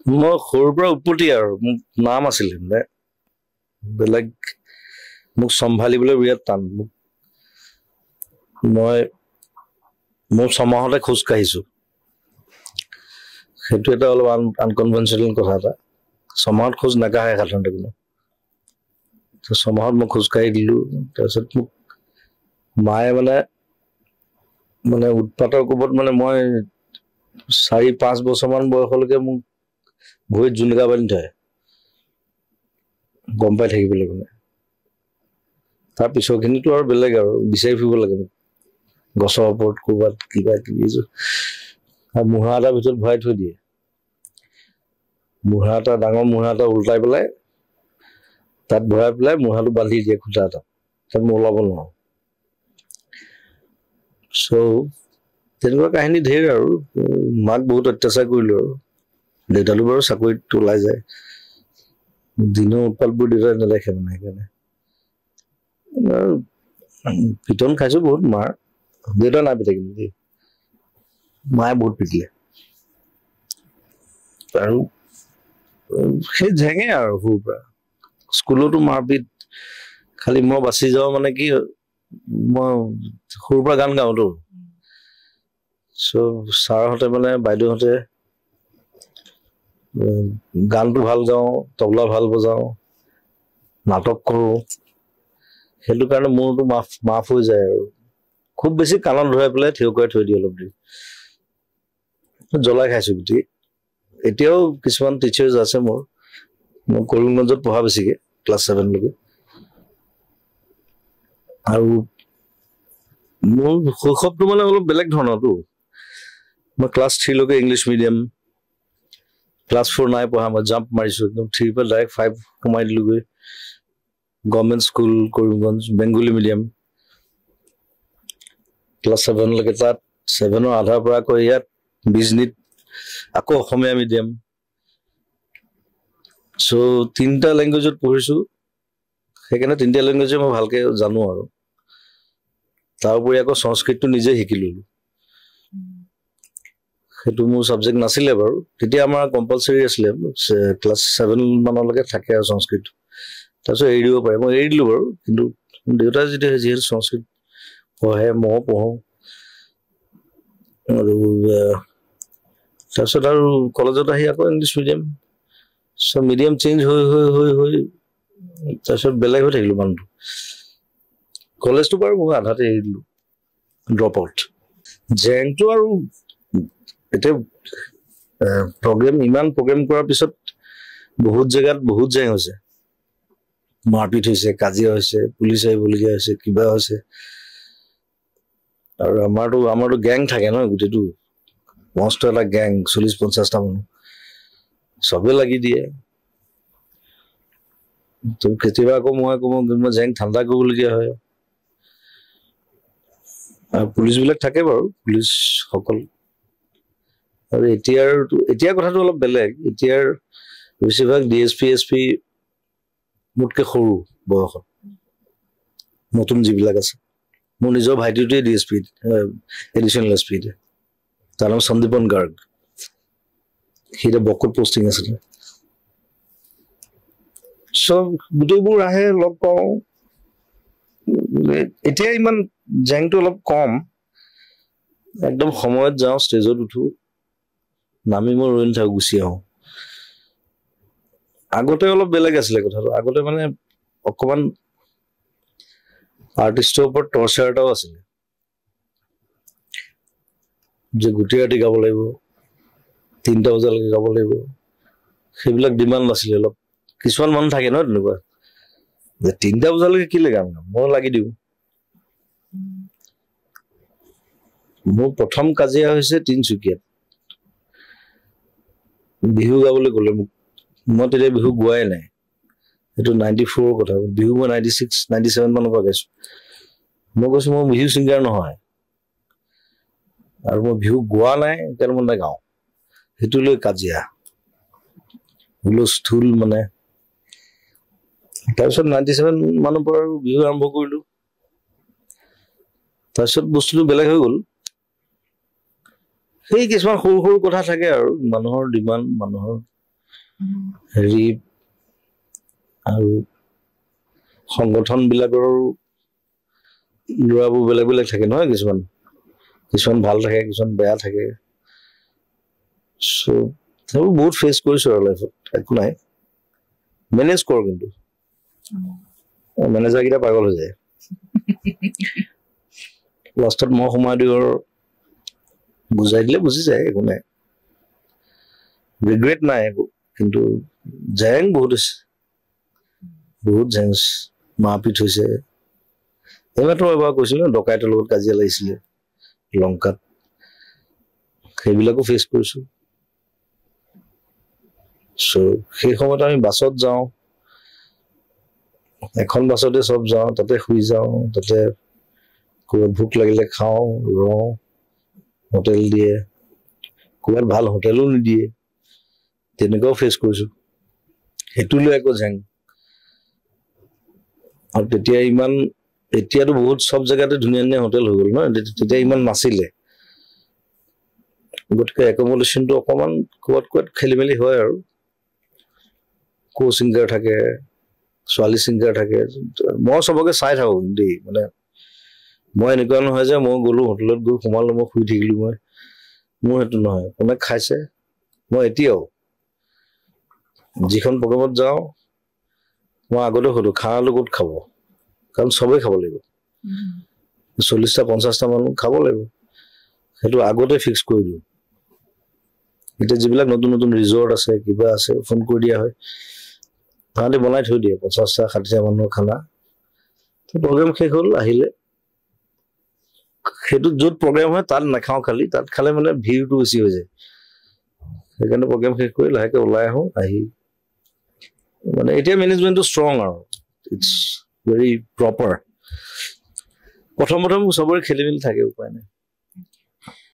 মই সৰুৰ পৰা উৎপত্তি আৰু মোক নাম আছিলে মানে বেলেগ মোক চম্ভালিবলৈ বিৰাট টান মই মোৰ ছমাহতে খোজ কাঢ়িছো সেইটো এটা অলপ আনকনভেনচনেল কথা এটা ছমাহত খোজ নাকাঢ়ে সাধাৰণতে কোনো ছমাহত মই খোজ কাঢ়ি দিলো তাৰপিছত মোক মায়ে মানে উৎপাতৰ কোবত মানে মই 4-5 বছৰমান বয়সলৈকে মোক ভৰিত জোনগা বান্ধি থয় গম পাই থাকিবলৈ মানে তাৰ পিছৰখিনিতো আৰু বেলেগ আৰু বিচাৰি ফুৰিব লাগে গছৰ ওপৰত ক'ৰবাত কিবা কিবি আৰু মুঢ়া এটাৰ ভিতৰত ভৰাই থৈ দিয়ে মুঢ়া এটা ডাঙৰ মুঢ়া এটা উল্টাই পেলাই তাত ভৰাই পেলাই মুঢ়াটো বান্ধি দিয়ে খুটা এটা তাত মই ওলাব নোৱাৰো তেনেকুৱা কাহিনী ঢেৰ আৰু মাক বহুত অত্যাচাৰ কৰিলো আৰু দেউতালো বাৰু চাকৰিত ওলাই যায় দিনৰ উৎপাতবোৰ দেউতাই নেদেখে মানে সেইকাৰণে পিটন খাইছো বহুত মাৰ দেউতা নাই পিঠা কিন্তু দেই মায়ে বহুত পিটিলে আৰু সেই ঝেঙে আৰু সৰুৰ পৰা স্কুলতো মাৰপিট খালি মই বাচি যাওঁ মানে কি মই সৰুৰ পৰা গান গাওঁতো ছাৰহঁতে মানে বাইদেউহঁতে গানটো ভাল গাওঁ তবলা ভাল বজাওঁ নাটক কৰোঁ সেইটো কাৰণে মোৰতো মাফ হৈ যায় আৰু খুব বেছি কাণত ধৰাই পেলাই থিয় কৰাই থৈ দিয়ে অলপ দেৰি জ্বলাই খাইছো গোটেই এতিয়াও কিছুমান টিচাৰ্ছ আছে মই কৰিমগঞ্জত পঢ়া বেছিকে ক্লাছ 7 লৈকে আৰু মোৰ শৈশৱটো মানে অলপ বেলেগ ধৰণৰতো মই ক্লাছ 3 লৈকে ইংলিছ মিডিয়াম ক্লাছ 4 নাই পঢ়া মই জাম্প মাৰিছো একদম 3 পৰা ডাইৰেক্ট 5 সোমাই দিলোগৈ government school Karimganj Bengali medium class 7 লৈকে তাত 7ৰ আধাৰ পৰা আকৌ ইয়াত বিজনীত আকৌ অসমীয়া মিডিয়াম তিনিটা লেংগুৱেজত পঢ়িছো সেইকাৰণে তিনিটা লেংগুৱেজে মই ভালকে জানো আৰু তাৰ উপৰি আকৌ সংস্কৃতটো নিজে শিকি ললো সেইটো মোৰ ছাবজেক্ট নাছিলে বাৰু তেতিয়া আমাৰ কম্পালচৰি আছিলে ক্লাছ 7 মানলৈকে থাকে আৰু সংস্কৃত তাৰপিছত এৰি দিব পাৰে মই এৰি দিলো বাৰু কিন্তু দেউতাই যিহেতু সংস্কৃত পঢ়ে ময়ো পঢ়ো আৰু তাৰপিছত আৰু কলেজত আহি আকৌ ইংলিছ মিডিয়াম মিডিয়াম চেঞ্জ হৈ তাৰপিছত বেলেগ হৈ থাকিলো মানুহটো কলেজটো বাৰু মই আধাতে এৰি দিলো ড্ৰপ আউট জেংটো আৰু এতিয়া ইমান প্ৰগ্ৰেম কৰাৰ পিছত বহুত জেগাত বহুত জেং হৈছে মাৰপিট হৈছে কাজিয়া হৈছে পুলিচ আহিবলগীয়া হৈছে কিবা হৈছে আৰু আমাৰতো গেং থাকে ন গোটেইটো মস্ত এটা গেং 40-50টা মানুহ চবে লাগি দিয়ে কেতিয়াবা আকৌ মই জেং ঠাণ্ডা কৰিবলগীয়া হয় আৰু পুলিচ বিলাক থাকে বাৰু পুলিচ সকল আৰু এতিয়া কথাটো অলপ বেলেগ এতিয়াৰ বেছিভাগ DSP SP মোতকে সৰু বয়সত নতুন যিবিলাক আছে মোৰ নিজৰ ভাইটিটোৱে DSP এডিশ্যনেল SP তাৰ নাম সন্দীপন গাৰ্গ সি বকত পোষ্টিং আছিলে গোটেইবোৰ আহে লগ পাওঁ এতিয়া ইমান জেংটো অলপ কম একদম সময়ত যাওঁ ষ্টেজত উঠো নামি মই ৰৈ নাথাকো গুচি আহো আগতে অলপ বেলেগ আছিলে কথাটো আগতে মানে অকমান আৰ্টিষ্টৰ ওপৰত টৰ্চাৰ এটাও আছিলে যে গোটেই ৰাতি গাব লাগিব 3টা বজালৈকে গাব লাগিব সেইবিলাক ডিমাণ্ড নাছিলে অলপ কিছুমান মানুহ থাকে ন তেনেকুৱা যে 3টা বজালৈকে কিলে গাম মই লাগি দিওঁ মোৰ প্ৰথম কাজিয়া হৈছে তিনচুকীয়াত বিহু গাবলৈ গ'লে মোক মই তেতিয়া বিহু গোৱাই নাই এইটো 94 কথা বিহু মই 96-97 মানৰ পৰা গাইছো মই কৈছো মই বিহু ছিংগাৰ নহয় আৰু মই বিহু গোৱা নাই কাৰণ মই নাগাওঁ সেইটো লৈ কাজিয়া হুলস্থুল মানে তাৰপিছত 97 মানৰ পৰা বিহু আৰম্ভ কৰিলো তাৰপিছত বস্তুটো বেলেগ হৈ গ'ল সেই কিছুমান সৰু সৰু কথা থাকে আৰু মানুহৰ ডিমাণ্ড মানুহৰ হেৰি আৰু সংগঠনবিলাকৰ ল'ৰাবোৰ বেলেগ বেলেগ থাকে নহয়, কিছুমান ভাল থাকে, কিছুমান বেয়া থাকে। চ' সেইবোৰ বহুত ফেচ কৰিছো আৰু লাইফত, একো নাই, মেনেজ কৰ। কিন্তু মেনেজাৰকেইটা পাগল হৈ যায়, লাষ্টত মই সোমাই দিওঁ আৰু বুজাই দিলে বুজি যায়, একো নাই, ৰিগ্ৰেট নাই একো। কিন্তু জেং বহুত হৈছে, বহুত জেং মাৰপিট হৈছে। এইমাত্ৰ এবাৰ কৈছিলো ডকাইতৰ লগত কাজিয়া লাগিছিলে লংকাত, সেইবিলাকো ফেচ কৰিছো। চ' সেই সময়ত আমি বাছত যাওঁ, এখন বাছতে চব যাওঁ, তাতে শুই যাওঁ, তাতে ক'ৰবাত ভোক লাগিলে খাওঁ, ৰওঁ, হোটেল দিয়ে, ক'ৰবাত ভাল হোটেলো নিদিয়ে, তেনেকুৱাও ফেচ কৰিছো। সেইটো লৈ আকৌ জেং। আৰু তেতিয়া এতিয়াতো বহুত চব জেগাতে ধুনীয়া ধুনীয়া হোটেল হৈ গ'ল ন, তেতিয়া ইমান নাছিলে। গতিকে একমোডেশ্যনটো অকমান ক'ৰবাত খেলি মেলি হয় আৰু। কো ছিংগাৰ থাকে, ছোৱালী ছিংগাৰ থাকে। মই চবকে চাই থাকো দেই, মানে মই এনেকুৱা নহয় যে মই গ'লো হোটেলত গৈ সোমালো, মই শুই থাকিলো, মোৰ সেইটো নহয়। কোনে খাইছে, মই এতিয়াও যিখন প্ৰগ্ৰেমত যাওঁ মই আগতে সুধো খানাটো ক'ত খাব, কাৰণ চবেই খাব লাগিব, 40টা 50টা মানুহ খাব লাগিব, সেইটো আগতে ফিক্স কৰি দিওঁ। এতিয়া যিবিলাক নতুন নতুন ৰিজৰ্ট আছে, কিবা আছে, ফোন কৰি দিয়া হয়, তাহাঁতে বনাই থৈ দিয়ে 50টা 60টা মানুহৰ খানা। প্ৰগ্ৰেম শেষ হ'ল, আহিলে সেইটো য'ত প্ৰগ্ৰেম হয় তাত নাখাওঁ, খালি তাত খালে মানে ভিৰটো বেছি হৈ যায়। সেইকাৰণে প্ৰগ্ৰেম শেষ কৰি লাহেকে ওলাই আহো, আহি মানে এতিয়া মেনেজমেণ্টটো ষ্ট্ৰং আৰু ইটছ ভেৰি প্ৰপাৰ। প্ৰথম চবৰে খেলি মেলি থাকে, উপায় নাই।